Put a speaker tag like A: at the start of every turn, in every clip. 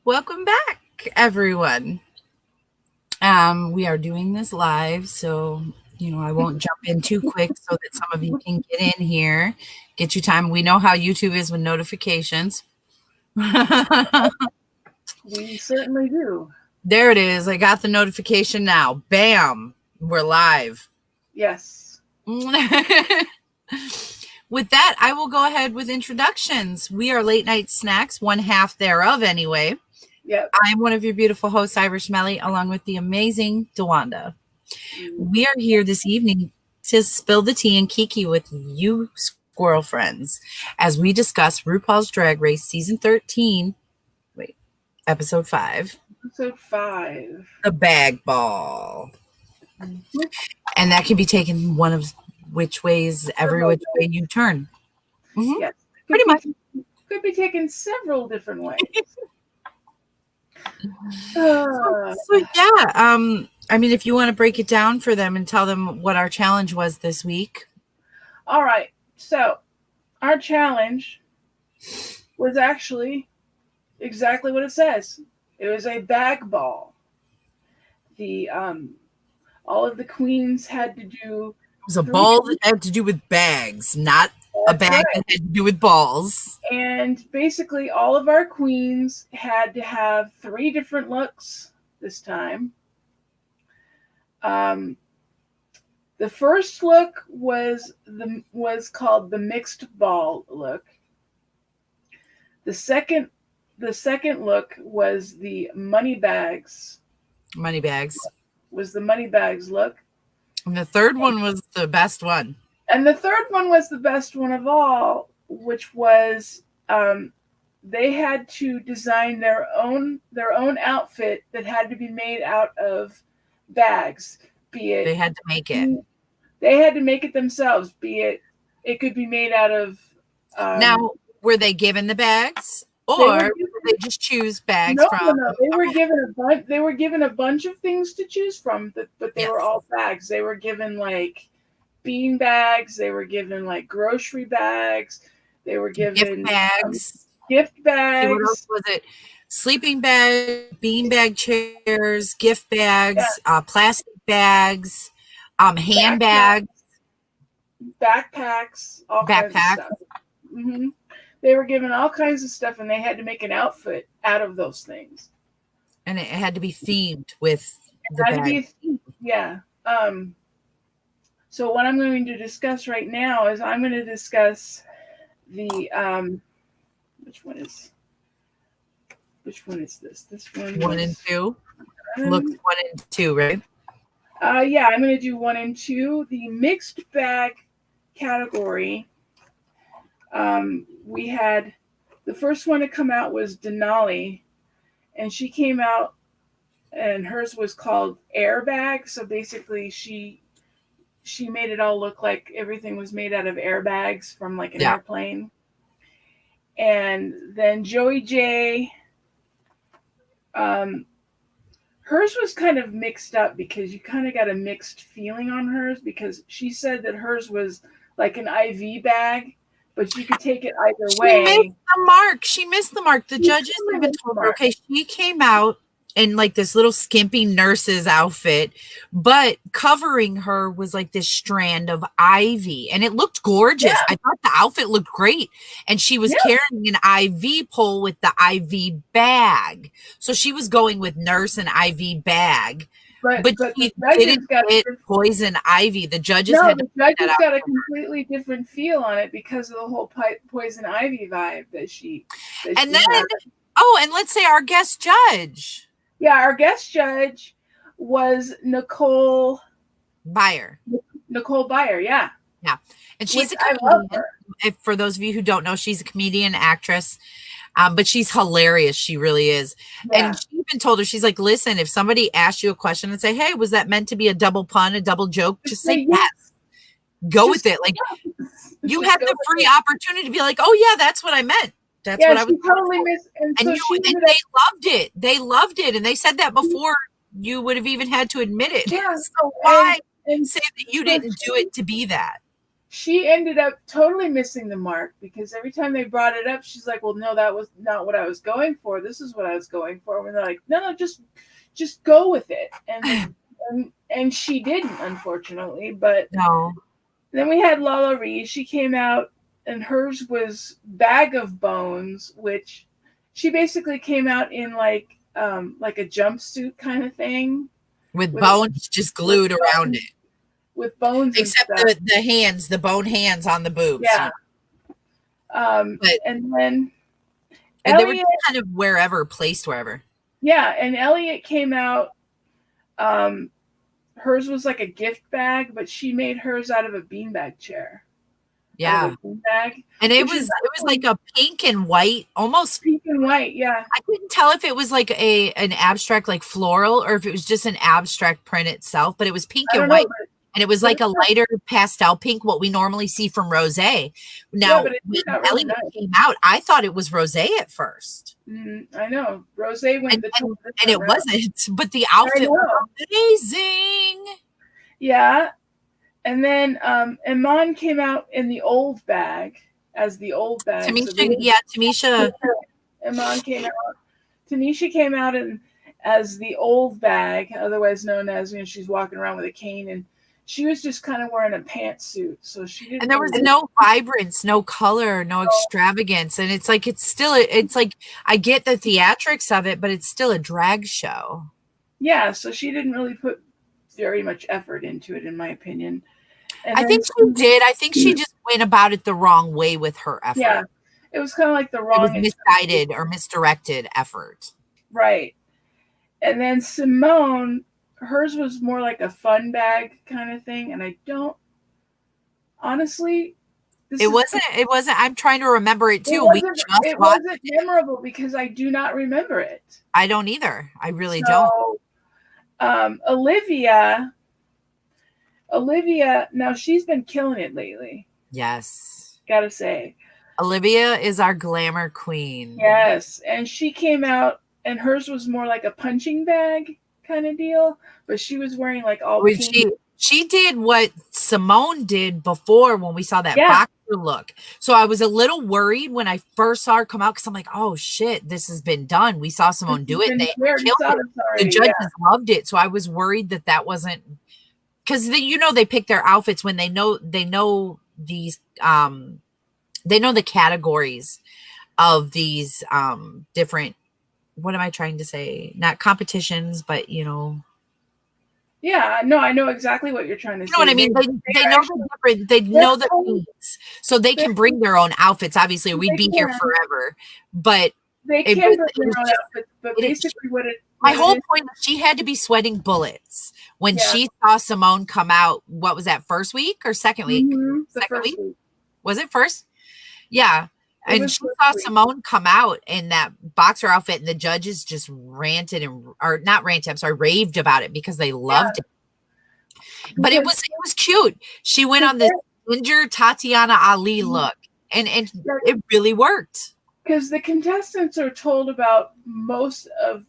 A: Welcome back, everyone. We are doing this live, so I won't jump in too quick so that some of you can get in here, get your time. We know how YouTube is with notifications.
B: We certainly do.
A: There it is. I got the notification now. Bam, we're live.
B: Yes.
A: With that, I will go ahead with introductions. We are Late Night Snacks, one half thereof, anyway.
B: Yep.
A: I'm one of your beautiful hosts, Irish Melly, along with the amazing DeWanda. We are here this evening to spill the tea and Kiki with you, squirrel friends, as we discuss RuPaul's Drag Race Season 13, Episode 5.
B: Episode 5.
A: The Bag Ball.
B: Mm-hmm.
A: And that can be taken one of which ways, every which way you turn.
B: Mm-hmm. Yes.
A: Pretty much.
B: Could be taken several different ways.
A: I mean, if you want to break it down for them and tell them what our challenge was this week.
B: All right. So our challenge was actually exactly what it says. It was a bag ball. All of the queens had to do.
A: It was a ball that had to do with bags, not a bag that had to do with balls.
B: And basically all of our queens had to have 3 different looks this time. The first look was called the mixed ball look. The second look was the money bags.
A: Money bags.
B: Was the money bags look.
A: And the third one was the best one.
B: And the third one was the best one of all, which was they had to design their own outfit that had to be made out of bags. Be it
A: they had to make it.
B: They had to make it themselves. Be it could be made out of.
A: Now, were they given the bags, or did they just choose bags from?
B: No. They were given a bunch of things to choose from, but they were all bags. They were given like bean bags. They were given like grocery bags. They were given
A: gift bags.
B: Gift bags.
A: What else was it? Sleeping bags, bean bag chairs, gift bags, plastic bags, handbags,
B: backpacks, all kinds of stuff.
A: Mm-hmm.
B: They were given all kinds of stuff, and they had to make an outfit out of those things.
A: And it had to be themed with the bag.
B: Yeah. So what I'm going to discuss right now is I'm going to discuss the which one is this? This one.
A: 1 and 2. Looks 1 and 2, right?
B: Yeah, I'm going to do 1 and 2. The mixed bag category. We had the first one to come out was Denali, and she came out, and hers was called Airbag. So basically, she made it all look like everything was made out of airbags from like an airplane. And then Joey J, hers was kind of mixed up because you kind of got a mixed feeling on hers, because she said that hers was like an IV bag, but you could take it either way.
A: She missed the mark. The judges even told her, okay, she came out in like this little skimpy nurse's outfit, but covering her was like this strand of ivy, and it looked gorgeous. I thought the outfit looked great, and she was carrying an IV pole with the IV bag, so she was going with nurse and IV bag. But she didn't get poison ivy. The judges
B: got a completely different feel on it because of the whole poison ivy vibe that she
A: and then
B: had.
A: And let's say our guest judge.
B: Yeah, our guest judge was Nicole Byer. Yeah.
A: And she's a comedian. For those of you who don't know, she's a comedian, actress. But she's hilarious. She really is. Yeah. And she even told her, she's like, listen, if somebody asks you a question and say, hey, was that meant to be a double pun, a double joke? Just say yes. Go with it. Like, you had the free opportunity to be like, oh, yeah, that's what I meant. That's what I was
B: totally missed. And
A: they loved it. They loved it. And they said that before you would have even had to admit it.
B: Yeah.
A: So why say that you didn't do it to be that?
B: she ended up totally missing the mark because every time they brought it up, she's like, "Well, no, that was not what I was going for. This is what I was going for." And they're like, "No, just go with it." And she didn't, unfortunately. But
A: No.
B: then we had Lala Ree. She came out, and hers was Bag of Bones, which she basically came out in like a jumpsuit kind of thing
A: With bones just glued around it.
B: With bones
A: except
B: and stuff.
A: the hands, the bone hands on the boobs.
B: Yeah.
A: And
B: then
A: they were just kind of placed wherever.
B: Yeah, and Elliot came out. Hers was like a gift bag, but she made hers out of a beanbag chair.
A: Yeah.
B: Beanbag.
A: And it was like a pink and white, almost
B: pink and white. Yeah.
A: I couldn't tell if it was like an abstract, like floral, or if it was just an abstract print itself, but it was pink and white. And it was like a lighter pastel pink, what we normally see from Rosé. Now, when Elliot came out, I thought it was Rosé at first.
B: I know. Rosé went
A: and it wasn't, but the outfit was amazing.
B: Yeah. And then Iman came out in the old bag as the old bag.
A: Tamisha.
B: Iman came out. Tanisha came out as the old bag, otherwise known as, she's walking around with a cane, and she was just kind of wearing a pantsuit, so she didn't.
A: And there was no vibrance, no color, no extravagance, and it's like I get the theatrics of it, but it's still a drag show.
B: Yeah, so she didn't really put very much effort into it, in my opinion.
A: And I think she did. I think she just went about it the wrong way with her effort.
B: Yeah, it was kind of like the wrong,
A: misguided or misdirected effort.
B: Right. And then Simone, hers was more like a fun bag kind of thing, and I don't honestly.
A: It wasn't. I'm trying to remember it too.
B: It wasn't memorable because I do not remember it.
A: I don't either. I really don't.
B: Olivia, now she's been killing it lately.
A: Yes.
B: Gotta say.
A: Olivia is our glamour queen.
B: Yes. And she came out, and hers was more like a punching bag kind of deal, but she was wearing like all pink.
A: She did what Simone did before when we saw that boxer look. So I was a little worried when I first saw her come out because I'm like, oh shit, this has been done. We saw Simone do it. They killed it. The judges loved it. So I was worried that wasn't because they pick their outfits when they know these they know the categories of these different, what am I trying to say? Not competitions, but
B: Yeah, no, I know exactly what you're trying to say.
A: You know what I mean? They know the different. They know the themes, so they can bring their own outfits. Obviously, we'd be here forever, but
B: they can bring their own outfits. But basically,
A: my whole point is she had to be sweating bullets when she saw Simone come out. What was that, first week or second week? Second week. Was it first? Yeah. And she saw Simone come out in that boxer outfit, and the judges just raved about it because they loved it. But it was cute. She went on this ginger Tatiana Ali look, and it really worked.
B: Because the contestants are told about most of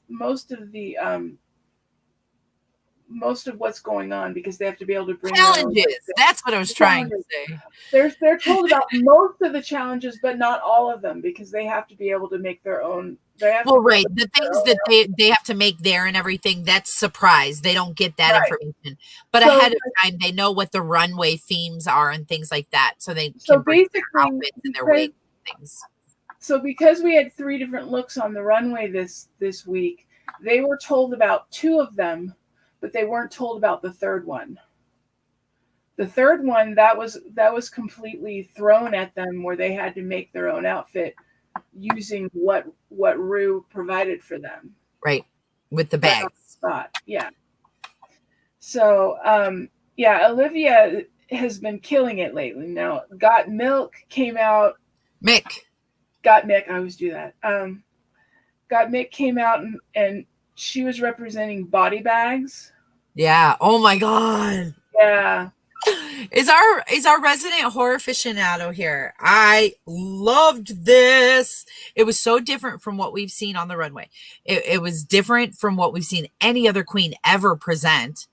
B: what's going on because they have to be able to bring
A: challenges. That's what I was trying to say.
B: They're told about most of the challenges, but not all of them because they have to be able to make their own.
A: Right. The things that they have to make there and everything, that's surprise. They don't get that information. But ahead of time, they know what the runway themes are and things like that. So they can bring their outfits and their weight things.
B: So because we had 3 different looks on the runway this week, they were told about 2 of them, but they weren't told about the third one. The third one, that was completely thrown at them, where they had to make their own outfit using what Ru provided for them.
A: Right, with the bags.
B: Yeah. So, Olivia has been killing it lately. Now, Got Milk came out. Got Mick, I always do that. Got Mick came out and she was representing body bags.
A: Yeah. Oh my God.
B: Yeah.
A: Is our resident horror aficionado here? I loved this. It was so different from what we've seen on the runway. It was different from what we've seen any other queen ever present.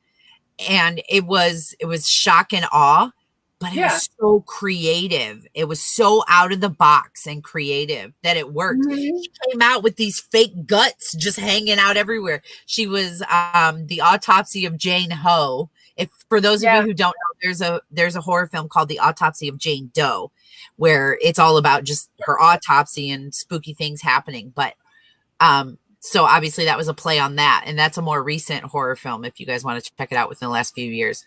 A: And it was shock and awe. but it
B: Yeah.
A: was so creative. It was so out of the box and creative that it worked.
B: Mhm.
A: She came out with these fake guts just hanging out everywhere. She was The Autopsy of Jane Ho. If for those of you
B: Yeah.
A: who don't know, there's a horror film called The Autopsy of Jane Doe, where it's all about just her autopsy and spooky things happening. But so obviously that was a play on that, and that's a more recent horror film if you guys want to check it out within the last few years.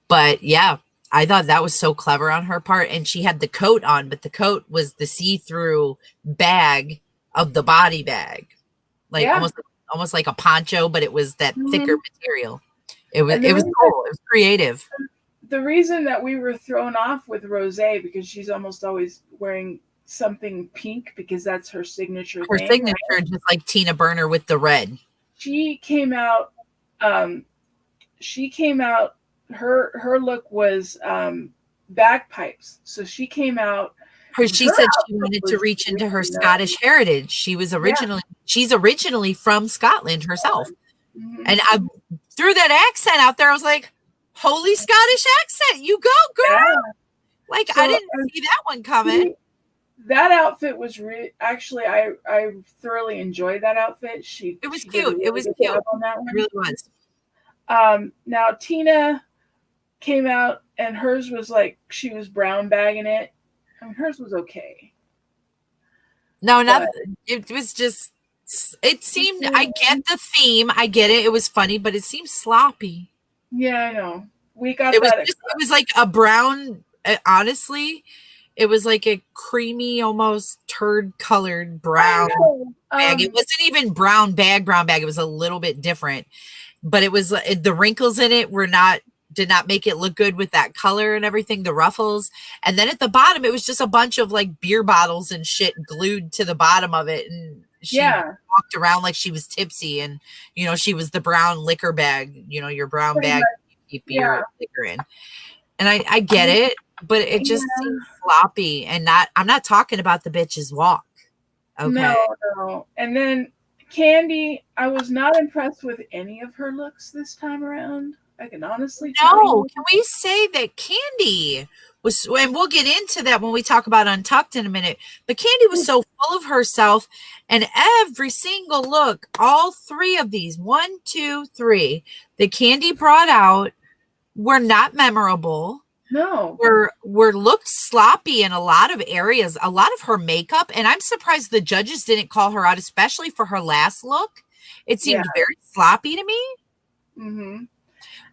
A: But yeah, I thought that was so clever on her part. And she had the coat on, but the coat was the see-through bag of the body bag, like
B: Yeah.
A: almost like a poncho, but it was that thicker
B: Mhm.
A: material. It was
B: And
A: cool. It was creative.
B: the reason that we were thrown off with Rosé, because she's almost always wearing something pink, because that's her signature
A: Her
B: thing.
A: signature,
B: Right?
A: just like Tina Burner with the red.
B: She came out. She came out. Her look was bagpipes. So she came out.
A: She
B: Her
A: said she
B: outfit
A: wanted to
B: was
A: reach into her
B: really
A: Scottish heritage.
B: Yeah.
A: She's originally from Scotland herself.
B: Mhm.
A: And I threw that accent out there. I was like, holy Scottish accent. You go, girl.
B: Yeah.
A: Like,
B: So,
A: I didn't see that one coming.
B: that outfit was actually, I thoroughly enjoyed that outfit.
A: It was
B: she did a
A: cute.
B: really
A: It was
B: good
A: cute.
B: job on that
A: It
B: one.
A: really was.
B: Now Tina came out and hers was like, she was brown bagging it. I mean, hers was okay.
A: No,
B: But
A: it was just, it seemed, I get the theme. I get it. It was funny, but it seemed sloppy.
B: yeah, I know. We got
A: It was
B: that.
A: it was like a brown, honestly, it was like a creamy, almost turd colored brown bag. It wasn't even brown bag. It was a little bit different, but it was the wrinkles in it did not make it look good with that color and everything, the ruffles. And then at the bottom, it was just a bunch of like beer bottles and shit glued to the bottom of it. And she walked around like she was tipsy, and she was the brown liquor bag, your brown
B: pretty
A: bag
B: much,
A: you keep your liquor in. And I get it, but it just seems sloppy. And I'm not talking about the bitch's walk. Okay.
B: No. And then Candy, I was not impressed with any of her looks this time around. I can honestly tell you.
A: Can we say that Candy was, and we'll get into that when we talk about Untucked in a minute, but Candy was so full of herself, and every single look, all three of these, 1, 2, 3, that Candy brought out were not memorable.
B: No.
A: Were looked sloppy in a lot of areas, a lot of her makeup, and I'm surprised the judges didn't call her out, especially for her last look. It seemed very sloppy to me.
B: Mm-hmm.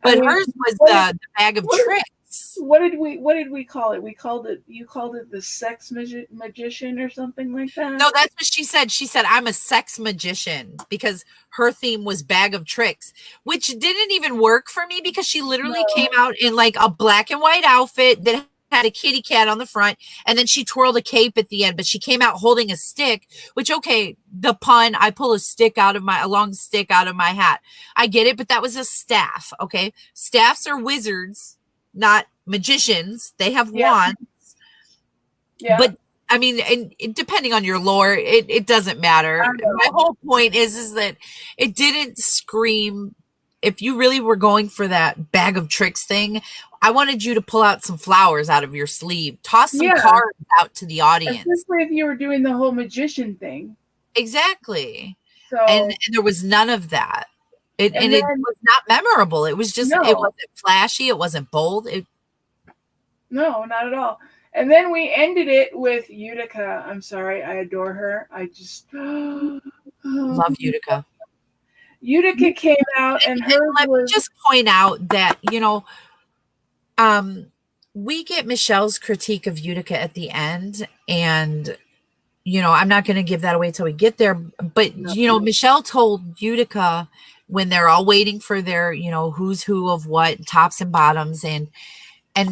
A: But hers was the bag of tricks.
B: What did we call it? You called it the sex magician or something like that?
A: No, that's what she said. She said, I'm a sex magician, because her theme was bag of tricks, which didn't even work for me, because she literally came out in like a black and white outfit that had a kitty cat on the front, and then she twirled a cape at the end, but she came out holding a stick, which, okay, the pun, I pull a long stick out of my hat. I get it, but that was a staff, okay? Staffs are wizards, not magicians. They have wands.
B: Yeah.
A: But I mean, and depending on your lore, it doesn't matter. My whole point is that it didn't scream. If you really were going for that bag of tricks thing, I wanted you to pull out some flowers out of your sleeve, toss some cards out to the audience.
B: Especially if you were doing the whole magician thing.
A: Exactly.
B: So,
A: and there was none of that. It was not memorable. It was just, it wasn't flashy. It wasn't bold.
B: No, not at all. And then we ended it with Utica. I'm sorry. I adore her. I just
A: love Utica.
B: Utica came out, and hers
A: was. Let me just point out that, we get Michelle's critique of Utica at the end, and I'm not going to give that away till we get there. But Michelle told Utica, when they're all waiting for their who's who of what, tops and bottoms, and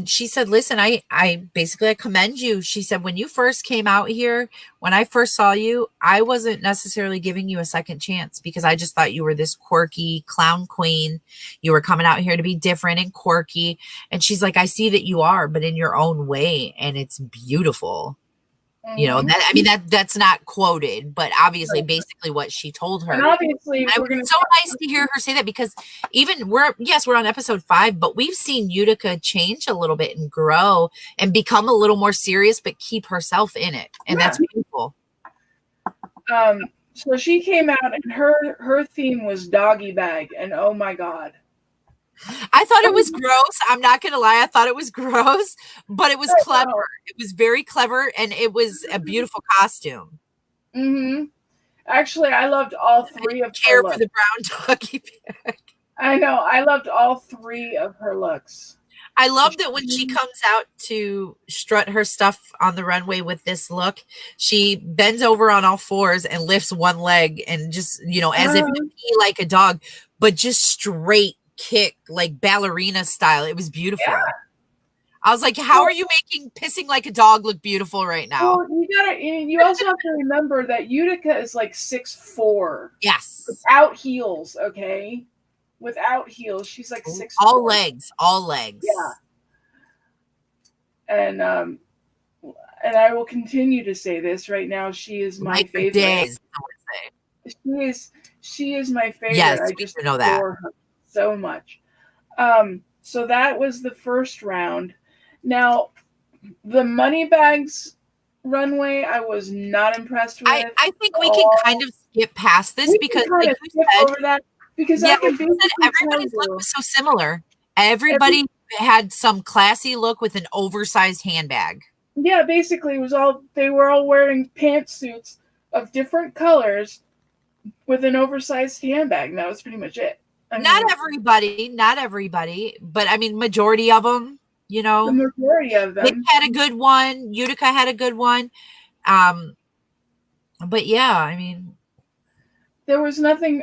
A: she said, listen, I basically, I commend you. She said, when you first came out here, when I first saw you, I wasn't necessarily giving you a second chance, because I just thought you were this quirky clown queen. You were coming out here to be different and quirky. And she's like, I see that you are, but in your own way. And it's beautiful. You know, that, I mean, that's not quoted, but obviously basically what she told her.
B: And obviously
A: and it was so nice to hear her say that, because even we're on episode 5, but we've seen Utica change a little bit and grow and become a little more serious, but keep herself in it. And that's beautiful.
B: So she came out and her theme was doggy bag, and oh my God.
A: I thought it was gross. I'm not going to lie. I thought it was gross, but it was clever. It was very clever, and it was a beautiful costume.
B: Mm-hmm. Actually, I loved all 3 of her looks.
A: For the brown doggy bag.
B: I know. I loved all 3 of her looks.
A: I love that when she comes out to strut her stuff on the runway with this look, she bends over on all 4s and lifts one leg and just, you know, as if to pee like a dog, but just straight kick, like ballerina style. It was beautiful. Yeah. I was like, how are you making pissing like a dog look beautiful right now?
B: Well, you also have to remember that Utica is like 6'4".
A: Yes.
B: Without heels, okay? Without heels, she's like 6'4".
A: All legs.
B: Yeah. And I will continue to say this right now. She is my favorite.
A: Days, I would
B: say. She is my favorite.
A: Yes,
B: I just
A: know that
B: her so much. So that was the first round. Now, the Moneybags runway, I was not impressed with.
A: I think we can kind of skip past this because, like you said,
B: over that because
A: everybody's look was so similar. Everybody had some classy look with an oversized handbag.
B: Yeah, basically, they were all wearing pantsuits of different colors with an oversized handbag. And that was pretty much it.
A: Not everybody, but I mean, majority of them. You know,
B: the majority of them.
A: Nick had a good one. Utica had a good one. But yeah, I mean,
B: there was nothing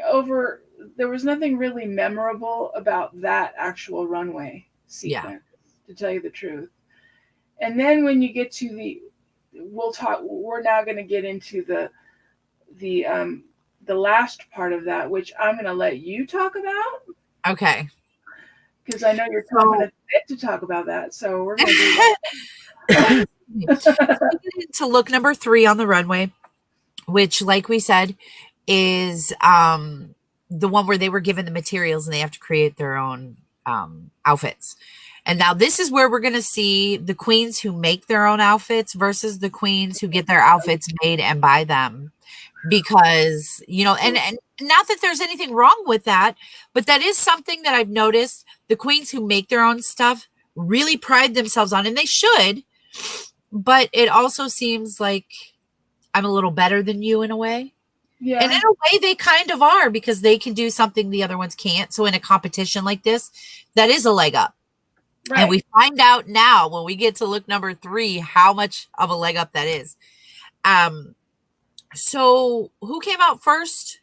B: really memorable about that actual runway sequence, to tell you the truth. And then when you get to we're now going to get into the last part of that, which I'm going to let you talk about.
A: Okay.
B: Because I know you're coming to talk about that, so we're going to do
A: that. To look number 3 on the runway, which, like we said, is the one where they were given the materials and they have to create their own outfits. And now this is where we're going to see the queens who make their own outfits versus the queens who get their outfits made and buy them. Because, you know, and not that there's anything wrong with that, but that is something that I've noticed. The queens who make their own stuff really pride themselves on, and they should, but it also seems like I'm a little better than you in a way. Yeah. And in a way they kind of are, because they can do something the other ones can't. So in a competition like this, that is a leg up. Right. And we find out now when we get to look number 3, how much of a leg up that is. So who came out first?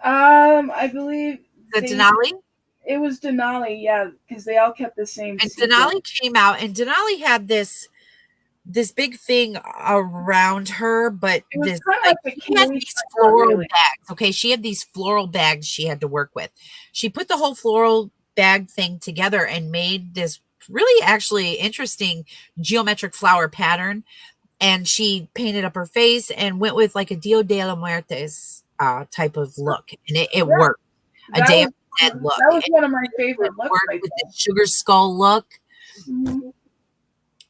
B: I believe
A: Denali.
B: It was Denali, yeah, because they all kept the same.
A: And Denali came out, and Denali had this big thing around her, but she had these floral bags. Okay, she had these floral bags she had to work with. She put the whole floral bag thing together and made this really actually interesting geometric flower pattern. And she painted up her face and went with like a Dia de la Muertes type of look. And it worked. A Day of the Dead look.
B: That was one of my favorite looks.
A: With the sugar skull look. Mm-hmm.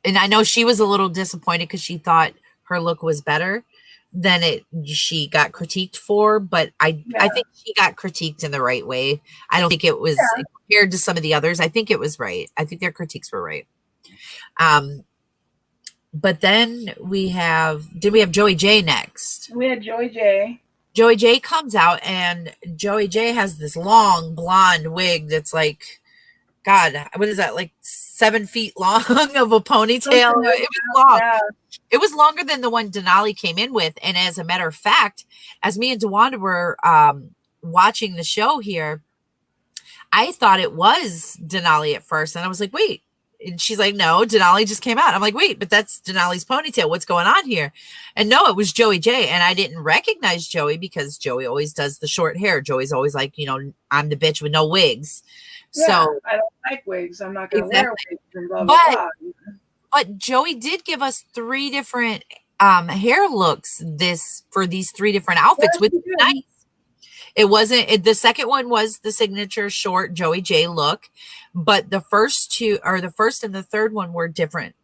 A: And I know she was a little disappointed because she thought her look was better than she got critiqued for. But I think she got critiqued in the right way. I don't think it was compared to some of the others. I think it was right. I think their critiques were right. But then did we have Joey J next?
B: We had Joey J.
A: Joey J comes out, and Joey J has this long blonde wig that's like, God, what is that? Like 7 feet long of a ponytail. It was long. Yeah. It was longer than the one Denali came in with. And as a matter of fact, as me and DeWanda were watching the show here, I thought it was Denali at first. And I was like, wait. And she's like, no, Denali just came out. I'm like, wait, but that's Denali's ponytail. What's going on here? And no, it was Joey J. And I didn't recognize Joey because Joey always does the short hair. Joey's always like, you know, I'm the bitch with no wigs. Yeah, so
B: I don't like wigs. I'm not going to wear wigs. And blah, blah, blah.
A: But Joey did give us 3 different hair looks for these 3 different outfits,
B: Yes,
A: which
B: she
A: is
B: did.
A: nice. It wasn't the second one was the signature short Joey J look, but the first 2, or the first and the third one, were different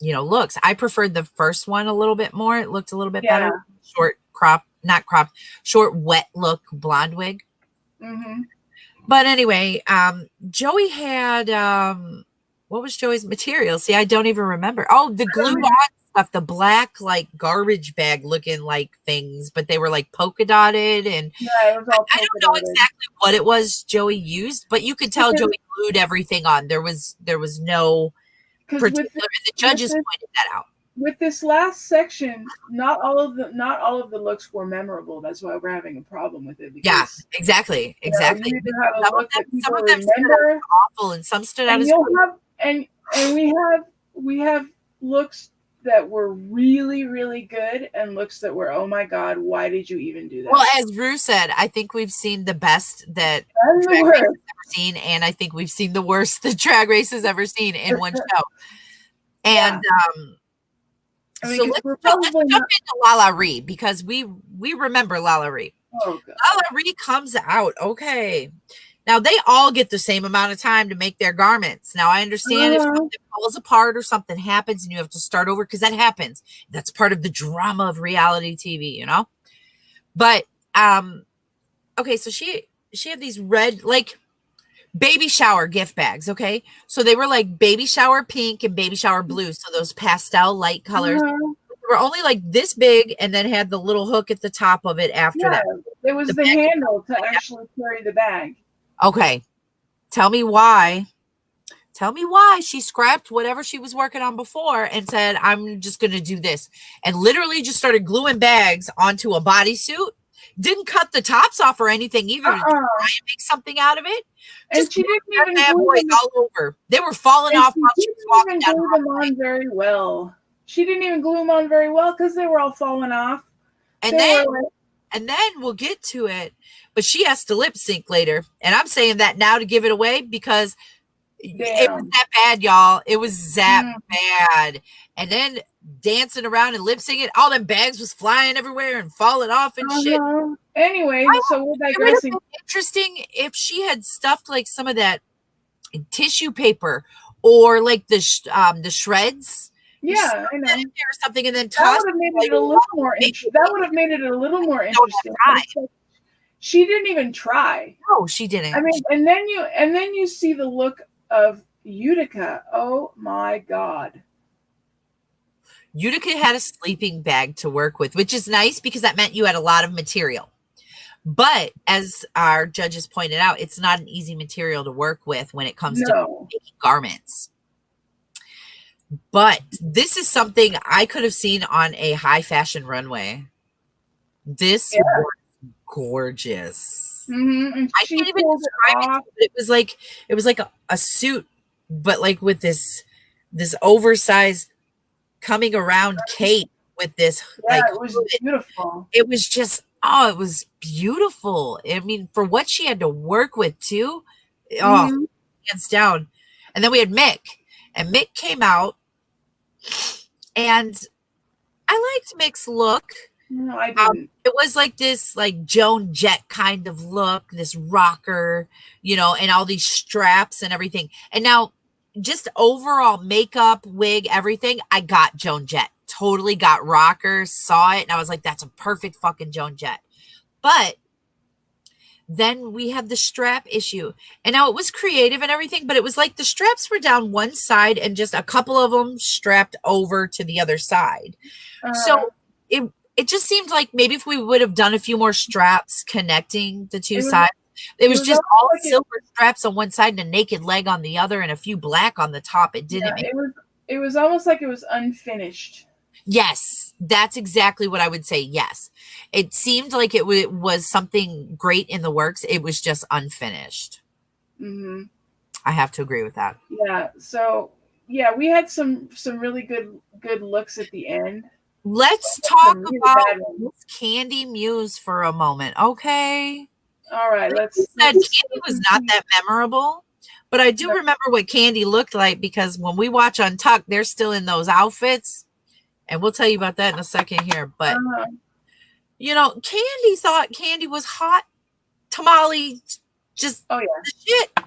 A: looks. I preferred the first one a little bit more. It looked a little bit better.
B: Yeah.
A: Short crop, not cropped, short wet look blonde wig.
B: Mm-hmm.
A: But anyway, Joey had what was Joey's material? See, I don't even remember. Oh, the glued on stuff, the black like garbage bag looking like things, but they were like polka dotted, and
B: Yeah, it was all
A: I
B: polka
A: don't know
B: dotted.
A: exactly what it was Joey used, but you could tell Joey glued everything on. There was no particular, and the judges pointed that out.
B: With this last section, not all of the looks were memorable. That's why we're having a problem with it.
A: Yeah,
B: Because
A: exactly.
B: you either have a look that
A: Some
B: people
A: of them stood out
B: remember,
A: as awful, and some stood out
B: and
A: as
B: you'll have and we have looks that were really, really good, and looks that were, oh my god, why did you even do that?
A: Well, as Rue said, I think we've seen the best that
B: And
A: Drag Race has ever seen, and I think we've seen the worst that Drag Race has ever seen in one show. And
B: I mean,
A: so let's jump into Lala Ree, because we remember Lala Ree.
B: Oh god.
A: Lala Ree comes out. Okay. Now they all get the same amount of time to make their garments. Now I understand if something falls apart or something happens and you have to start over, because that happens. That's part of the drama of reality TV, you know? But okay, so she had these red, like, baby shower gift bags. Okay, so they were like baby shower pink and baby shower blue, so those pastel light colors. They were only like this big, and then had the little hook at the top of it after that.
B: It was the handle to actually carry the bag.
A: Okay, tell me why she scrapped whatever she was working on before and said, I'm just gonna do this, and literally just started gluing bags onto a bodysuit. Didn't cut the tops off or anything either to try and make something out of it.
B: And
A: Just
B: she didn't even
A: bad
B: glue
A: boys
B: them
A: all over. They were falling off while she was walking down the
B: them on very well. She didn't even glue them on very well because they were all falling off.
A: And then we'll get to it, but she has to lip sync later, and I'm saying that now to give it away because it was that bad, y'all. It was that bad. And then dancing around and lip syncing, all them bags was flying everywhere and falling off and shit.
B: Anyway, so we're digressing.
A: It would have been interesting if she had stuffed like some of that tissue paper or like the shreds.
B: Yeah, I know.
A: Or something, and then
B: that would have made it a little more interesting. That would have made it a little more interesting. She didn't even try.
A: No, she didn't.
B: I mean, and then you see the look of Utica. Oh my god.
A: Utica had a sleeping bag to work with, which is nice because that meant you had a lot of material. But as our judges pointed out, it's not an easy material to work with when it comes to making garments. But this is something I could have seen on a high fashion runway. This was gorgeous. I can't even describe it. It was like a suit, but like with this oversized coming around cape with this
B: it was beautiful.
A: It was just it was beautiful. I mean, for what she had to work with too. Hands down. And then we had Mick, and Mick came out, and I liked Mick's look.
B: No, I didn't.
A: It was like this like Joan Jett kind of look, this rocker, and all these straps and everything. And now just overall makeup, wig, everything, I got Joan Jett. Totally got rocker, saw it, and I was like, that's a perfect fucking Joan Jett. But then we had the strap issue. And now it was creative and everything, but it was like the straps were down one side and just a couple of them strapped over to the other side. So it just seemed like maybe if we would have done a few more straps connecting the two sides, it was just all silver straps on one side and a naked leg on the other and a few black on the top. It didn't make
B: it was almost like it was unfinished.
A: Yes, that's exactly what I would say. Yes. It seemed like it was something great in the works. It was just unfinished. I have to agree with that.
B: Yeah. So, yeah, we had some really good looks at the end.
A: Let's talk about Candy Muse for a moment, okay?
B: All right.
A: Candy was not that memorable, But I do remember what Candy looked like because when we watch Untucked, they're still in those outfits. And we'll tell you about that in a second here. But, you know, Candy thought Candy was hot. Tamale, just
B: Oh, yeah.
A: the shit,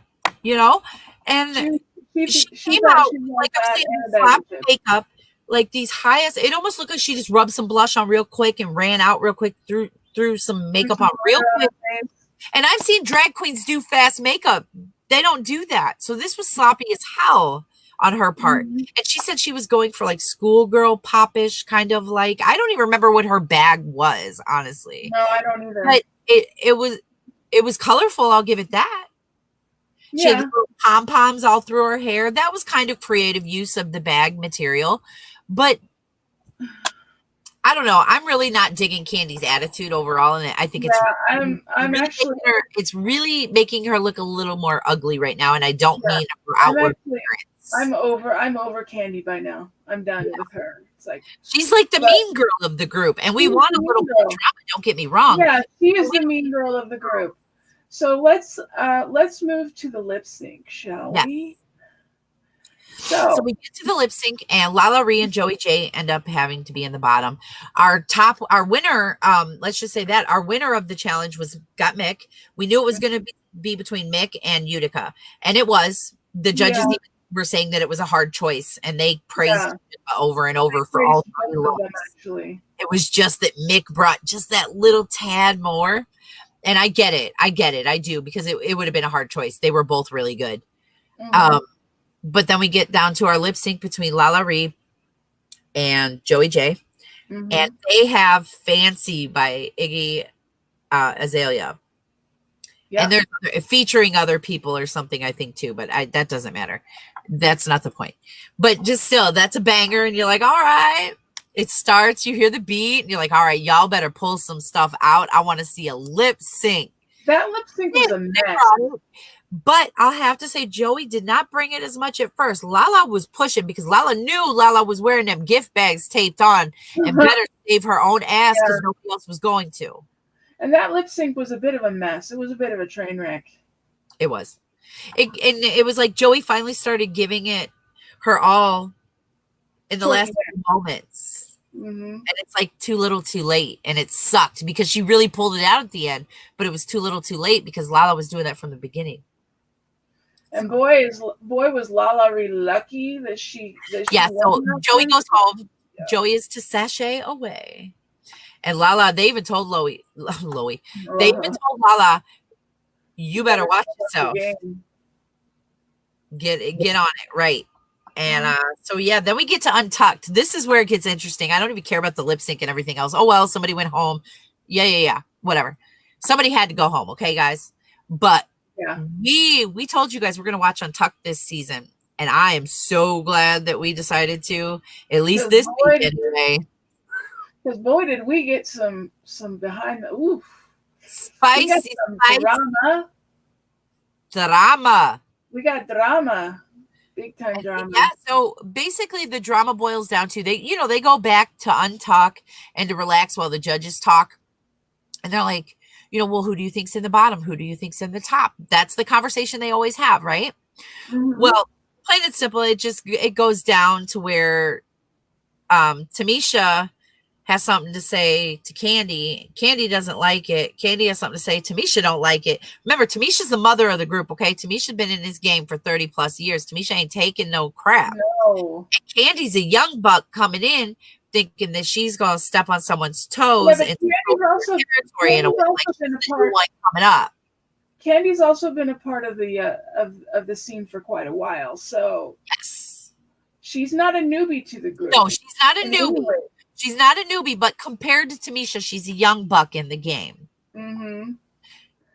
A: you know? And she came out, like I'm saying, sloppy makeup, like these highest. It almost looked like she just rubbed some blush on real quick and ran out real quick, threw some makeup on real quick. And I've seen drag queens do fast makeup. They don't do that. So this was sloppy as hell on her part. And she said she was going for like schoolgirl popish kind of like, I don't even remember what her bag was, honestly.
B: No, I don't either.
A: But it was colorful, I'll give it that. She had little pom-poms all through her hair. That was kind of creative use of the bag material. But I don't know. I'm really not digging Candy's attitude overall, and I think it's
B: I'm
A: really
B: actually
A: it's really making her look a little more ugly right now, and I don't mean her outward appearance.
B: I'm over Candy by now. I'm done with her. It's like
A: she's like the mean girl of the group, and we want a little bit of drama. Don't get me wrong.
B: Yeah, she is the mean girl of the group. So let's move to the lip sync, shall we? So
A: we get to the lip sync, and Lala Ree and Joey J end up having to be in the bottom. Our winner, let's just say that our winner of the challenge got Mick. We knew it was going to be between Mick and Utica, and it was. The judges were saying that it was a hard choice, and they praised Utica over and over for all 3 looks.
B: Actually, it
A: was just that Mick brought just that little tad more. And I get it. I do, because it would have been a hard choice. They were both really good. But then we get down to our lip sync between Lala Ree and Joey J. And they have Fancy by Iggy Azalea. And they're featuring other people or something, I think, too. But that doesn't matter. That's not the point. But just still, that's a banger. And you're like, all right. It starts, you hear the beat, and you're like, all right, y'all better pull some stuff out. I want to see a lip sync.
B: That lip sync was a mess.
A: But I'll have to say, Joey did not bring it as much at first. Lala was pushing because Lala knew Lala was wearing them gift bags taped on and better save her own ass because nobody else was going to.
B: And that lip sync was a bit of a mess. It was a bit of a train wreck.
A: It was. It was like Joey finally started giving it her all in the last few moments. And it's like too little too late, and it sucked because she really pulled it out at the end, but it was too little too late because Lala was doing that from the beginning.
B: And boy was Lala Ree lucky that she
A: so Joey goes home. Joey is to sashay away, and Lala, they even told Loey, they even told Lala, you better watch yourself, get on it, right? And so then we get to Untucked. This is where it gets interesting. I don't even care about the lip sync and everything else. Oh well, somebody went home. Yeah, whatever. Somebody had to go home, okay, guys. But we told you guys we're gonna watch Untucked this season, and I am so glad that we decided to, at least this weekend anyway.
B: Because boy, did we get some behind the
A: spicy drama.
B: We got drama. Big time drama.
A: Yeah, so basically the drama boils down to they go back to untalk and to relax while the judges talk. And they're like, well, who do you think's in the bottom? Who do you think's in the top? That's the conversation they always have, right? Well, plain and simple, it goes down to where Tamisha has something to say to Candy. Candy doesn't like it. Candy has something to say. Tamisha don't like it. Remember, Tamisha's the mother of the group, okay? Tamisha's been in this game for 30 plus years. Tamisha ain't taking no crap.
B: No.
A: And Candy's a young buck coming in thinking that she's going to step on someone's toes and territory in a way like she's the new one coming up.
B: Candy's also been a part of the scene for quite a while, so
A: yes,
B: she's not a newbie to the group.
A: No, she's not a newbie. She's not a newbie, but compared to Tamisha, she's a young buck in the game.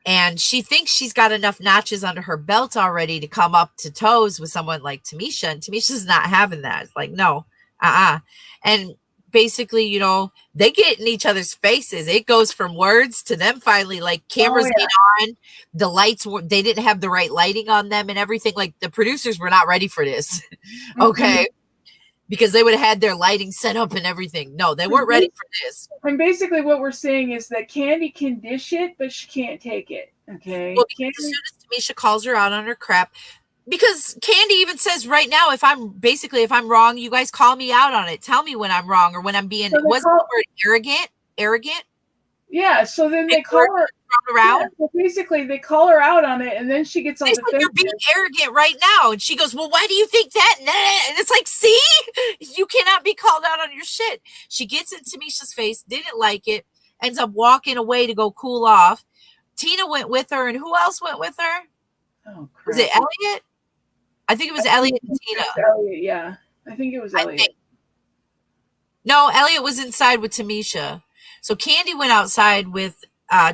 A: And she thinks she's got enough notches under her belt already to come up to toes with someone like Tamisha. And Tamisha's not having that. It's like, no, And basically, they get in each other's faces. It goes from words to them finally, like cameras get on. The lights, they didn't have the right lighting on them and everything. Like the producers were not ready for this. Okay. Because they would have had their lighting set up and everything. No, they weren't ready for this.
B: And basically what we're saying is that Candy can dish it, but she can't take it. Okay.
A: Well, because as soon as Tamisha calls her out on her crap, because Candy even says right now, if I'm wrong, you guys call me out on it. Tell me when I'm wrong or when I'm being, what's the word, arrogant?
B: Yeah, so then they
A: Big
B: call
A: word
B: her
A: thrown around.
B: Yeah, so basically they call her out on it, and then she gets all
A: They said,
B: defensive.
A: you're being arrogant right now. And she goes, well, why do you think that? Nah. And it's like, see, you cannot be called out on your shit. She gets in Tamisha's face, didn't like it, ends up walking away to go cool off. Tina went with her, and who else went with her?
B: Oh, crap.
A: Was it Elliot? I think it was Elliot and Tina.
B: Elliot, yeah. I think it was Elliot.
A: No, Elliot was inside with Tamisha. So Candy went outside with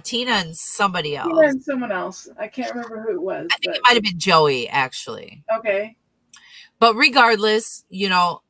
A: Tina and somebody else.
B: Tina and someone else. I can't remember who it was.
A: I think it might have been Joey, actually.
B: Okay.
A: But regardless, you know,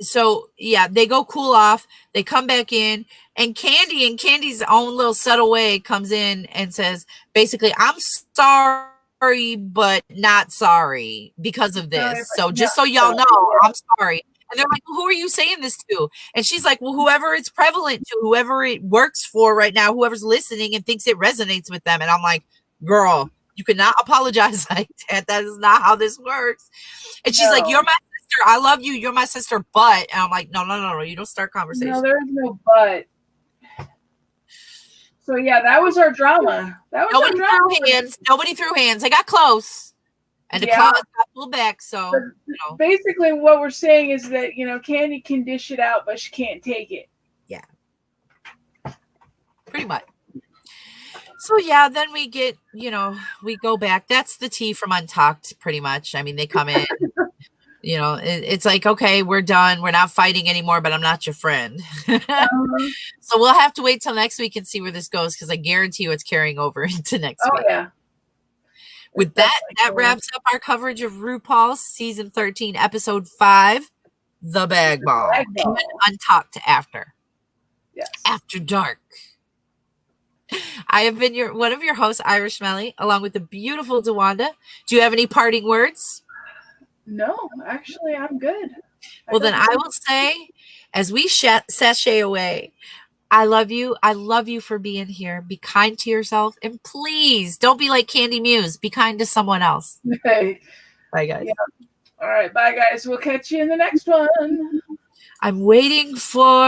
A: so yeah, they go cool off. They come back in, and Candy, in Candy's own little subtle way, comes in and says, basically, I'm sorry, but not sorry because of this. So just so y'all know, I'm sorry. And they're like, well, who are you saying this to? And she's like, well, whoever it's prevalent to, whoever it works for right now, whoever's listening and thinks it resonates with them. And I'm like, girl, you cannot apologize like that. That is not how this works. And she's like, you're my sister. I love you. You're my sister. But, and I'm like, no. You don't start conversation.
B: No, there's no but. So yeah, that was our drama.
A: Nobody threw hands. Nobody threw hands. They got close. And the claws got pulled back, so you know.
B: Basically what we're saying is that, you know, Candy can dish it out, but she can't take it.
A: Yeah. Pretty much. So yeah, then we get, you know, we go back. That's the tea from Untucked, pretty much. I mean, they come in, you know, it's like, okay, we're done. We're not fighting anymore, but I'm not your friend. So we'll have to wait till next week and see where this goes, because I guarantee you it's carrying over into next week.
B: Oh yeah.
A: With that wraps up our coverage of RuPaul's season 13, episode 5, The Bag Ball. And Untucked after.
B: Yes.
A: After dark. I have been one of your hosts, Irish Melly, along with the beautiful DeWanda. Do you have any parting words?
B: No, actually, I'm good.
A: Well, then I will say, as we sashay away, I love you. I love you for being here. Be kind to yourself. And please don't be like Candy Muse. Be kind to someone else.
B: Okay.
A: Bye, guys.
B: Yeah. All right. Bye, guys. We'll catch you in the next one.
A: I'm waiting for